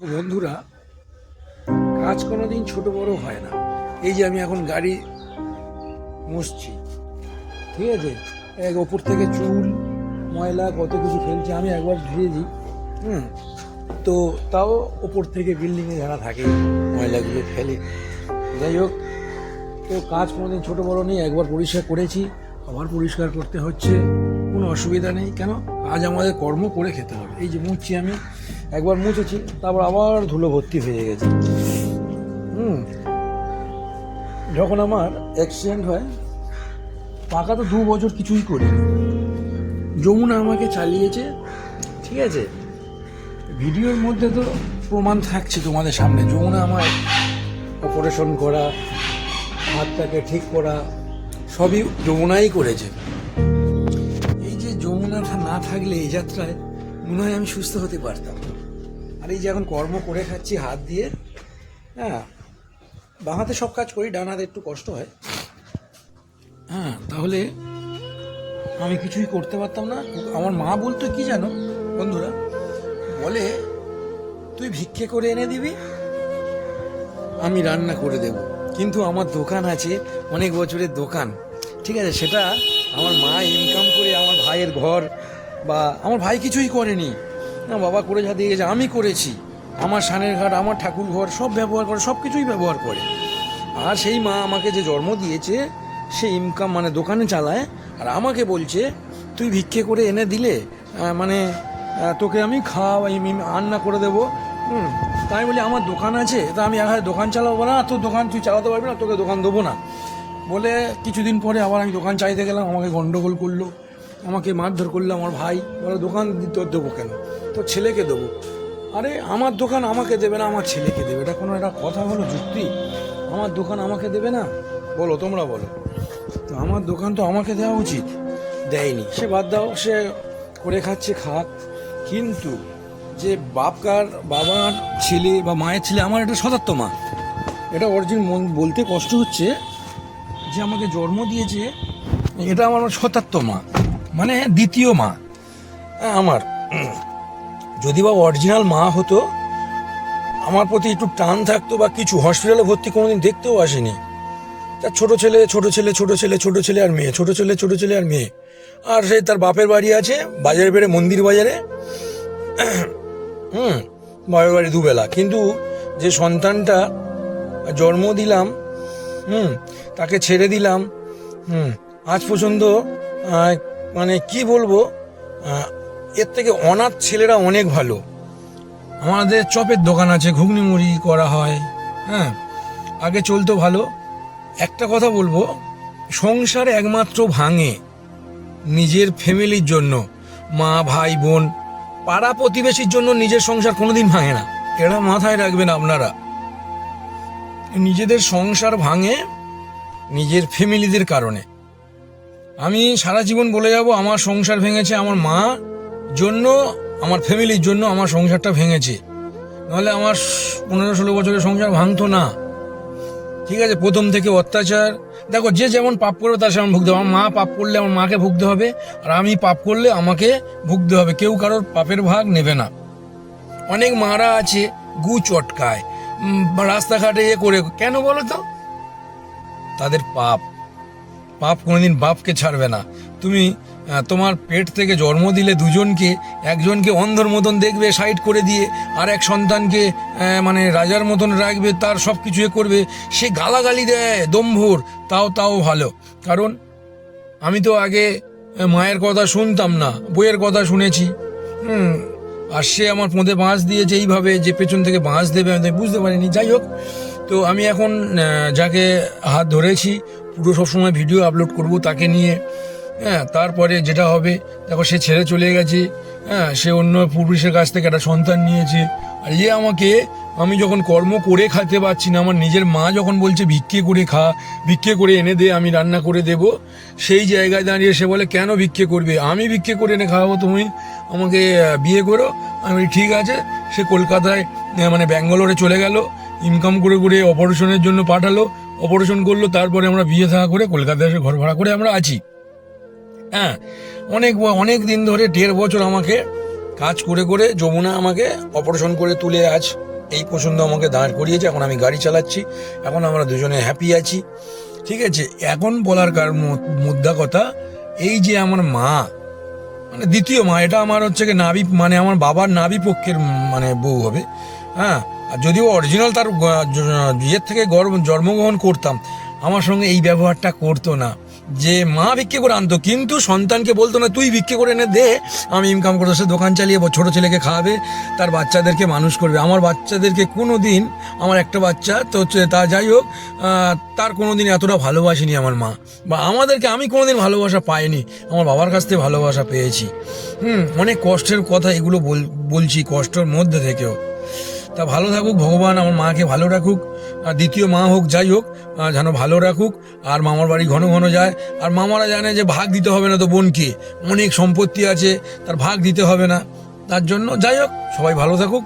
বন্ধুরা, কাজ কোনোদিন ছোট বড় হয় না। এই যে আমি এখন গাড়ি মুছছি, ঠিক আছে, এক ওপর থেকে চুল ময়লা কত কিছু ফেলছে, আমি একবার ধুয়ে দিই। তো তাও ওপর থেকে বিল্ডিংয়ে যারা থাকে ময়লাগুলো ফেলে। যাই হোক, তো কাজ কোনোদিন ছোট বড় নেই। একবার পরিষ্কার করেছি, আবার পরিষ্কার করতে হচ্ছে, কোনো অসুবিধা নেই। কেন, আজ আমাদের কর্ম করে খেতে হবে। এই যে মুছছি, আমি একবার মুছেছি, তারপর আবার ধুলো ভর্তি হয়ে গেছে। যখন আমার অ্যাক্সিডেন্ট হয়, পাকা তো 2 বছর কিছুই করিনি। যমুনা আমাকে চালিয়েছে, ঠিক আছে। ভিডিওর মধ্যে তো প্রমাণ থাকছে তোমাদের সামনে। যমুনা আমার অপারেশন করা, হাতটাকে ঠিক করা, সবই যমুনাই করেছে। এই যে যমুনাটা না থাকলে এই যাত্রায় মনে হয় আমি সুস্থ হতে পারতাম। আর এই যে এখন কর্ম করে খাচ্ছি হাত দিয়ে, বাঁ হাতে সব কাজ করি, ডান হাতে একটু কষ্ট হয়। তাহলে আমি কিছুই করতে পারতাম না। আমার মা বলতো কি জানো বন্ধুরা, বলে তুই ভিক্ষে করে এনে দিবি, আমি রান্না করে দেব। কিন্তু আমার দোকান আছে, অনেক বছরের দোকান, ঠিক আছে, সেটা আমার মা ইনকাম করে আমার ভাইয়ের ঘর, বা আমার ভাই কিছুই করেনি, বাবা করে যা দিয়ে গেছে আমি করেছি। আমার সানের ঘাট, আমার ঠাকুর ঘর সব ব্যবহার করে, সব কিছুই ব্যবহার করে। আর সেই মা আমাকে যে জন্ম দিয়েছে, সে ইনকাম মানে দোকানে চালায়, আর আমাকে বলছে তুই ভিক্ষে করে এনে দিলে তোকে আমি রান্না করে দেবো। তাই বলি আমার দোকান আছে, তা আমি দোকান চালাবো না, তোর দোকান তুই চালাতে পারবি না, তোকে দোকান দেবো না বলে কিছুদিন পরে আবার আমি দোকান চাইতে গেলাম, আমাকে গন্ডগোল করলো, আমাকে মারধর করলো আমার ভাই। বলে দোকান তোর দেবো কেন, তোর ছেলেকে দেবো। আরে আমার দোকান আমাকে দেবে না, আমার ছেলেকে দেবে, এটা কোনো একটা কথা হলো, যুক্তি? আমার দোকান আমাকে দেবে না, বলো তোমরা বলো। তো আমার দোকান তো আমাকে দেওয়া উচিত, দেয়নি। সে বাদ দাও, সে করে খাচ্ছে, খাক। কিন্তু যে বাবার ছেলে বা মায়ের ছেলে, আমার এটা সদাত্ম মা, এটা মন বলতে কষ্ট হচ্ছে যে আমাকে জন্ম দিয়েছে, এটা আমার সদাত্ম মা, মানে দ্বিতীয় মা আমার। যদি বা অরিজিনাল মা হতো, আমার প্রতি একটু টান থাকতো বা কিছু, হসপিটালে ভর্তি কোনোদিন দেখতেও আসেনি। তার ছোট ছেলে আর মেয়ে, ছোট ছেলে আর মেয়ে। আর সে তার বাপের বাড়ি আছে বাজারে বেড়ে, মন্দির বাজারে, বাপের বাড়ি দুবেলা। কিন্তু যে সন্তানটা জন্ম দিলাম, তাকে ছেড়ে দিলাম, আজ পর্যন্ত মানে কি বলবো, এর থেকে অনাথ ছেলেরা অনেক ভালো। আমাদের চপের দোকান আছে, ঘুগনি মুড়ি করা হয়, আগে চলতো ভালো। একটা কথা বলবো, সংসার একমাত্র ভাঙে নিজের ফ্যামিলির জন্য, মা ভাই বোন পাড়া প্রতিবেশীর জন্য নিজের সংসার কোনোদিন ভাঙে না। এটা মাথায় রাখবেন আপনারা। নিজেদের সংসার ভাঙে নিজের ফ্যামিলিদের কারণে। আমি সারা জীবন বলে যাব, আমার সংসার ভেঙেছে আমার মা জন্য, আমার ফ্যামিলির জন্য আমার সংসারটা ভেঙেছে। নাহলে আমার 15-16 বছরের সংসার ভাঙতো না, ঠিক আছে। প্রথম থেকে অত্যাচার, দেখো যে যেমন পাপ করবে তার সেমন ভুগতে হবে। আমার মা পাপ করলে আমার মাকে ভুগতে হবে, আর আমি পাপ করলে আমাকে ভুগতে হবে। কেউ কারোর পাপের ভাগ নেবে না। অনেক মারা আছে গু চটকায়, রাস্তাঘাটে করে, কেন বলো তো? তাদের পাপ কোনোদিন বাপকে ছাড়বে না। তুমি তোমার পেট থেকে জন্ম দিলে দুজনকে, একজনকে অন্ধর মতন দেখবে সাইড করে দিয়ে, আর এক সন্তানকে রাজার মতন রাখবে, তার সব কিছু করবে, সে গালাগালি দেয় দম্ভর, তাও ভালো। কারণ আমি তো আগে মায়ের কথা শুনতাম না, বইয়ের কথা শুনেছি, আর সে আমার পোঁদে বাঁশ দিয়েছে এইভাবে যে পেছন থেকে বাঁশ দেবে, আমি বুঝতে পারিনি। যাই হোক, তো আমি এখন যাকে হাত ধরেছি, পুরো সবসময় ভিডিও আপলোড করব তাকে নিয়ে। তারপরে যেটা হবে, দেখো সে ছেড়ে চলে গেছে, সে অন্য পুরুষের কাছ থেকে একটা সন্তান নিয়েছে। আর আমাকে, আমি যখন কর্ম করে খেতে পারছি না, আমার নিজের মা যখন বলছে ভিক্ষে করে এনে দে, আমি রান্না করে দেব, সেই জায়গায় দাঁড়িয়ে সে বলে কেন ভিক্ষে করবে, আমি ভিক্ষে করে এনে খাওয়াবো, তুমি আমাকে বিয়ে করো। আমি বলি ঠিক আছে। সে কলকাতায় ব্যাঙ্গালোরে চলে গেল, ইনকাম করে অপারেশনের জন্য পাঠালো, অপারেশন করলো, তারপরে আমরা বিয়ে থাকা করে কলকাতায় এসে ঘর ভাড়া করে আমরা আছি। অনেক দিন ধরে 1.5 বছর আমাকে কাজ করে যমুনা আমাকে অপারেশন করে তুলে আজ এই পছন্দ আমাকে দাঁড় করিয়েছে, এখন আমি গাড়ি চালাচ্ছি, এখন আমরা দুজনে হ্যাপি আছি। ঠিক আছে, এখন বলার মুদ্রা কথা এই যে আমার মা, মানে দ্বিতীয় মা, এটা আমার হচ্ছে কি নাবি, মানে আমার বাবার নাবি পক্ষের মানে বউ হবে। হ্যাঁ, আর যদিও অরিজিনাল তার ইয়ের থেকে জন্মগ্রহণ করতাম, আমার সঙ্গে এই ব্যবহারটা করতো না, যে মা ভিক্ষে করে আনতো কিন্তু সন্তানকে বলতো না তুই ভিক্ষে করে এনে দে, আমি ইনকাম করতে, সে দোকান চালিয়ে ছোটো ছেলেকে খাওয়াবে, তার বাচ্চাদেরকে মানুষ করবে। আমার বাচ্চাদেরকে কোনো দিন, আমার একটা বাচ্চা তো হচ্ছে, তা যাই হোক, তার কোনো দিন এতটা ভালোবাসেনি আমার মা, বা আমাদেরকে আমি কোনো দিন ভালোবাসা পাইনি, আমার বাবার কাছ থেকে ভালোবাসা পেয়েছি। অনেক কষ্টের কথা এগুলো বলছি, কষ্টের মধ্যে থেকেও। তা ভালো থাকুক ভগবান, আমার মাকে ভালো রাখুক, দ্বিতীয় মা হোক যাই হোক, যেন ভালো রাখুক। আর মামার বাড়ি ঘন ঘন যায়, আর মামারা জানে যে ভাগ দিতে হবে না তো বোনকে, অনেক সম্পত্তি আছে, তার ভাগ দিতে হবে না, তার জন্য যাই হোক, সবাই ভালো থাকুক।